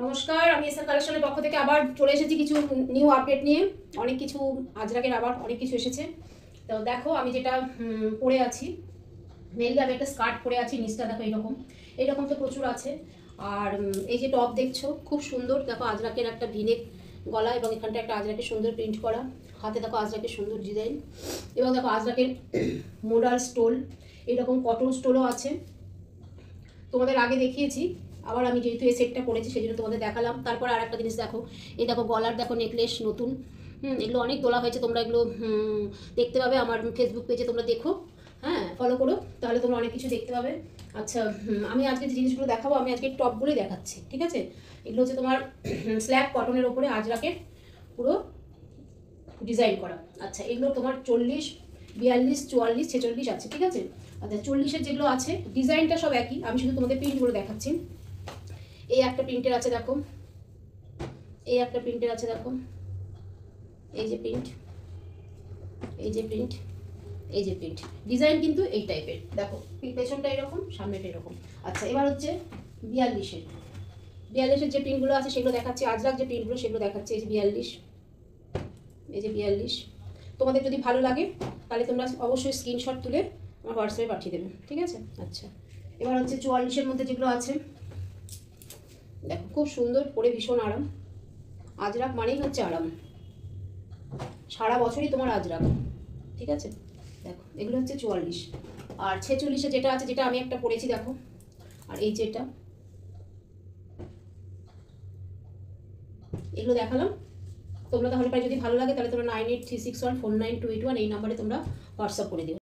নমস্কার, আমি এসআর কালেকশনের পক্ষ থেকে আবার চলে এসেছি কিছু নিউ আপডেট নিয়ে। অনেক কিছু আজরাকের আবার অনেক কিছু এসেছে। তো দেখো আমি যেটা পরে আছি, মেনলি আমি একটা স্কার্ট পরে আছি, নিচটা দেখো এইরকম তো প্রচুর আছে। আর এই যে টপ দেখছো খুব সুন্দর, দেখো আজরাকের একটা ভিনেক গলা এবং এখানটা একটা আজরাকের সুন্দর প্রিন্ট করা, হাতে দেখো আজরাকের সুন্দর ডিজাইন এবং দেখো আজরাকের মোডাল স্টোল, এইরকম কটন স্টোলও আছে। তোমাদের আগে দেখিয়েছি, আবার আমি যেহেতু এই সেটটা করেছি সেই জন্য তোমাদের দেখালাম। তারপর আর একটা জিনিস দেখো, এই দেখো গলার দেখো নেকলেস নতুন, এগুলো অনেক তোলা হয়েছে, তোমরা এগুলো দেখতে পাবে আমার ফেসবুক পেজে, তোমরা দেখো, হ্যাঁ ফলো করো, তাহলে তোমরা অনেক কিছু দেখতে পাবে। আচ্ছা, আমি আজকে যে জিনিসগুলো দেখাবো, আমি আজকে টপগুলোই দেখাচ্ছি, ঠিক আছে। এগুলো হচ্ছে তোমার স্ল্যাব কটনের ওপরে আজরাকের পুরো ডিজাইন করা। আচ্ছা, এগুলো তোমার 40, 42, 44, 46 আছে, ঠিক আছে। আচ্ছা, 40-এর যেগুলো আছে ডিজাইনটা সব একই, আমি শুধু তোমাদের প্রিন্টগুলো দেখাচ্ছি। এই একটা প্রিন্টের আছে দেখো, এই একটা প্রিন্টের আছে দেখো, এই যে প্রিন্ট, এই যে প্রিন্ট, এই যে প্রিন্ট, ডিজাইন কিন্তু এই টাইপের দেখো, পেছনটা এরকম, সামনেটা এরকম। আচ্ছা, এবার হচ্ছে 42-এর, 42-এর যে প্রিন্টগুলো আছে সেগুলো দেখাচ্ছি, আজরাক যে প্রিন্টগুলো সেগুলো দেখাচ্ছি। এই যে 42, এই যে 42। তোমাদের যদি ভালো লাগে তাহলে তোমরা অবশ্যই স্ক্রিনশট তুলে আমার হোয়াটসঅ্যাপে পাঠিয়ে দেবে, ঠিক আছে। আচ্ছা, এবার হচ্ছে 44-এর মধ্যে যেগুলো আছে দেখো, খুব সুন্দর, পরে ভীষণ আরাম। আজরাক মানেই হচ্ছে আরাম, সারা বছরই তোমার আজরাক, ঠিক আছে। দেখো এগুলো হচ্ছে 44। আর 46-এ যেটা আছে, যেটা আমি একটা পরেছি দেখো, আর এই যেটা, এগুলো দেখালাম। তোমরা তাহলে পাই যদি ভালো লাগে তাহলে তোমরা 9836149281 এই নাম্বারে তোমরা হোয়াটসঅ্যাপ করে দিও।